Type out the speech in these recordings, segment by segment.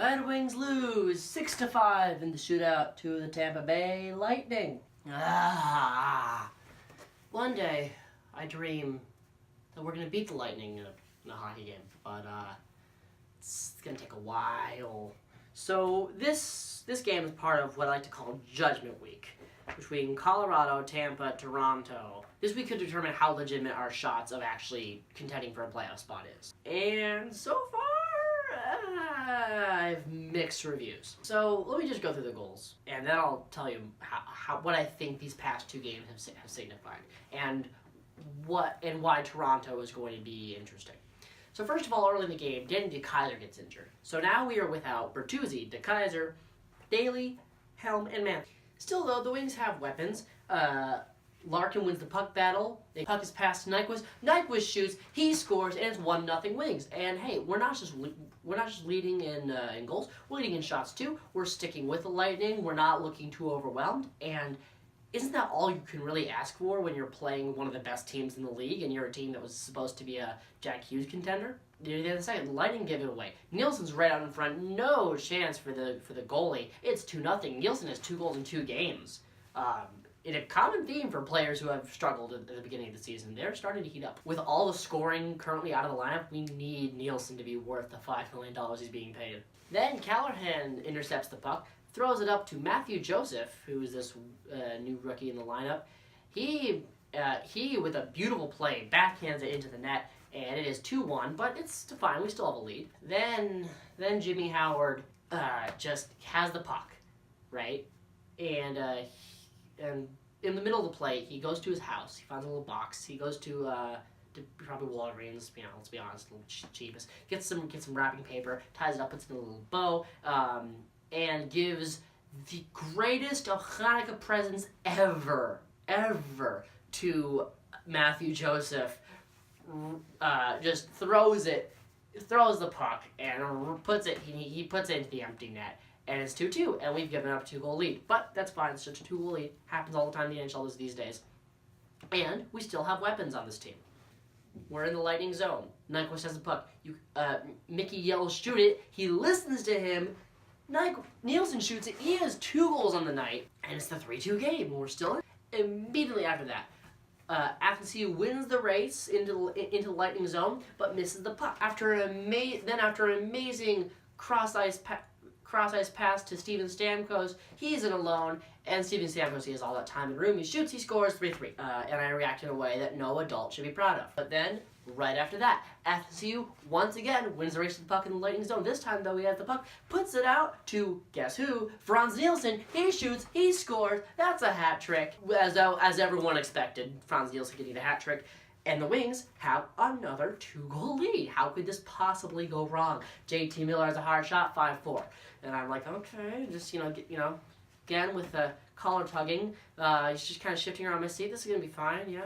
Red Wings lose 6-5 in the shootout to the Tampa Bay Lightning. One day, I dream that we're going to beat the Lightning in a hockey game, but it's going to take a while. So this game is part of what I like to call Judgment Week, between Colorado, Tampa, Toronto. This week could determine how legitimate our shots of actually contending for a playoff spot is. And so far, I have mixed reviews. So let me just go through the goals, and then I'll tell you what I think these past two games have signified, and why Toronto is going to be interesting. So first of all, early in the game, Danny DeKeyser gets injured. So now we are without Bertuzzi, DeKeyser, Daly, Helm, and Mann. Still though, the Wings have weapons. Larkin wins the puck battle. The puck is passed to Nyquist. Nyquist shoots. He scores, and it's 1-0 Wings. And hey, we're not just leading in goals. We're leading in shots too. We're sticking with the Lightning. We're not looking too overwhelmed. And isn't that all you can really ask for when you're playing one of the best teams in the league, and you're a team that was supposed to be a Jack Hughes contender? The second, the Lightning give it away. Ni3lsen's right out in front. No chance for the goalie. It's 2-0. Ni3lsen has 2 goals in 2 games. In a common theme for players who have struggled at the beginning of the season, they're starting to heat up. With all the scoring currently out of the lineup, we need Ni3lsen to be worth the $5 million he's being paid. Then Callahan intercepts the puck, throws it up to Matthew Joseph, who is this new rookie in the lineup. He with a beautiful play, backhands it into the net, and it is 2-1, but it's fine. We still have a lead. Then Jimmy Howard just has the puck, right? And in the middle of the play, he goes to his house. He finds a little box. He goes to probably Walgreens. You know, let's be honest, a little cheapest. Gets some wrapping paper, ties it up, puts it in a little bow, and gives the greatest of Hanukkah presents ever to Matthew Joseph. Just throws the puck and puts it. He puts it into the empty net. And it's 2-2, and we've given up a 2-goal lead. But that's fine, it's just a 2-goal lead. Happens all the time in the NHL these days. And we still have weapons on this team. We're in the Lightning zone. Nyquist has the puck. Mickey yells, shoot it. He listens to him. Ni3lsen shoots it. He has 2 goals on the night. And it's the 3-2 game. We're still in. Immediately after that, Athens wins the race into the Lightning zone, but misses the puck. After an amazing cross-ice pass to Steven Stamkos, he's in alone, and Steven Stamkos, he has all that time and room. He shoots, he scores, 3-3. And I react in a way that no adult should be proud of. But then, right after that, Athens once again wins the race to the puck in the Lightning zone. This time, though, he has the puck, puts it out to, guess who? Franz Ni3lsen. He shoots, he scores. That's a hat trick, as everyone expected. Franz Ni3lsen getting the hat trick. And the Wings have another 2-goal lead. How could this possibly go wrong? JT Miller has a hard shot, 5-4. And I'm like, okay, just, again with the collar tugging. He's just kind of shifting around my seat. This is going to be fine. Yeah.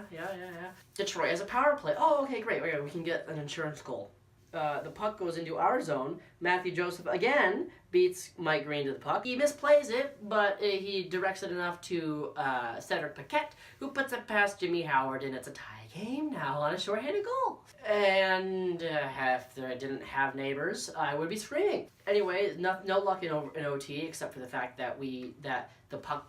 Detroit has a power play. Oh, okay, great. We can get an insurance goal. The puck goes into our zone. Matthew Joseph, again, beats Mike Green to the puck. He misplays it, but he directs it enough to Cedric Paquette, who puts it past Jimmy Howard, and it's a tie game now on a short-handed goal. And if I didn't have neighbors, I would be screaming. Anyway, no luck in OT, except for the fact that the puck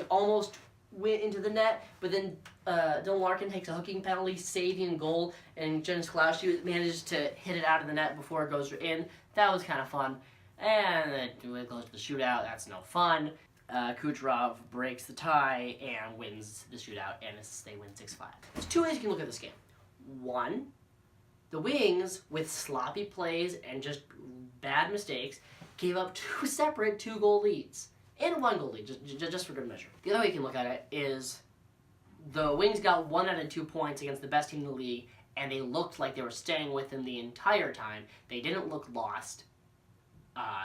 almost went into the net, but then Dylan Larkin takes a hooking penalty, saving goal, and Jens Klausch manages to hit it out of the net before it goes in. That was kind of fun. And then it goes to the shootout. That's no fun. Kucherov breaks the tie and wins the shootout, and they win 6-5. There's 2 ways you can look at this game. 1, the Wings, with sloppy plays and just bad mistakes, gave up 2 separate 2-goal leads. And a 1-goal lead, just for good measure. The other way you can look at it is the Wings got 1 out of 2 points against the best team in the league, and they looked like they were staying with them the entire time. They didn't look lost.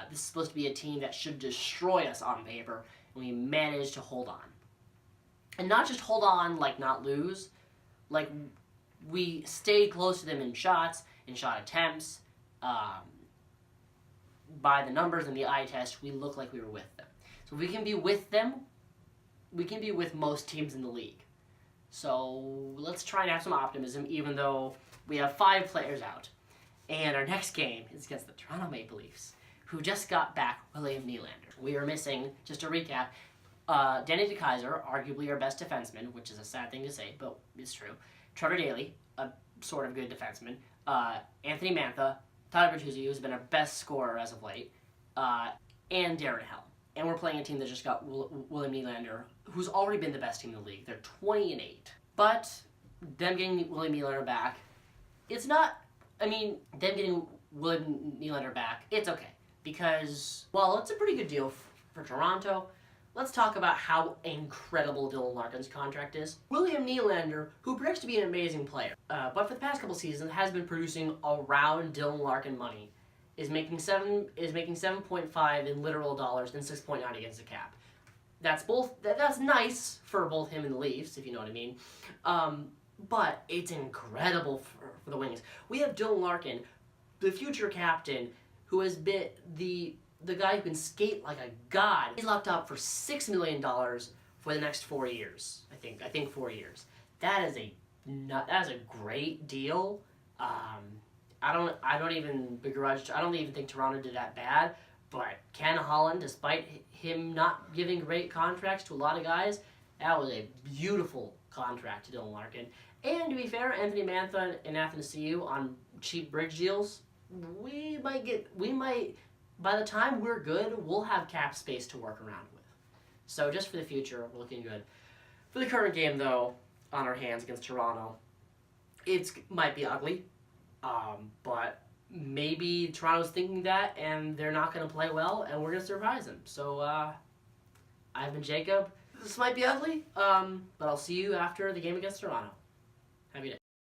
This is supposed to be a team that should destroy us on paper, and we managed to hold on. And not just hold on, not lose. We stayed close to them in shots, in shot attempts. By the numbers and the eye test, we look like we were with them. So if we can be with them, we can be with most teams in the league. So let's try and have some optimism, even though we have 5 players out. And our next game is against the Toronto Maple Leafs, who just got back William Nylander. We are missing, just to recap, Danny DeKeyser, arguably our best defenseman, which is a sad thing to say, but it's true. Trevor Daley, a sort of good defenseman. Anthony Mantha, Tyler Bertuzzi, who's been our best scorer as of late, and Darren Helm. And we're playing a team that just got William Nylander, who's already been the best team in the league. They're 20-8. But them getting William Nylander back, it's not, them getting William Nylander back, it's okay. Because, well, it's a pretty good deal for Toronto. Let's talk about how incredible Dylan Larkin's contract is. William Nylander, who projects to be an amazing player, but for the past couple seasons has been producing around Dylan Larkin money, is making 7.5 in literal dollars and 6.9 against the cap. That's nice for both him and the Leafs, if you know what I mean. But it's incredible for the Wings. We have Dylan Larkin, the future captain, who has been the guy who can skate like a god. He's locked up for $6 million for the next 4 years. I think 4 years. That is a great deal. I don't even begrudge. I don't even think Toronto did that bad. But Ken Holland, despite him not giving great contracts to a lot of guys, that was a beautiful contract to Dylan Larkin. And to be fair, Anthony Mantha and Athanasiou on cheap bridge deals, we might, by the time we're good, we'll have cap space to work around with. So just for the future, we're looking good. For the current game, though, on our hands against Toronto, it might be ugly, but maybe Toronto's thinking that, and they're not going to play well, and we're going to surprise them. So, I've been Jacob. This might be ugly, but I'll see you after the game against Toronto.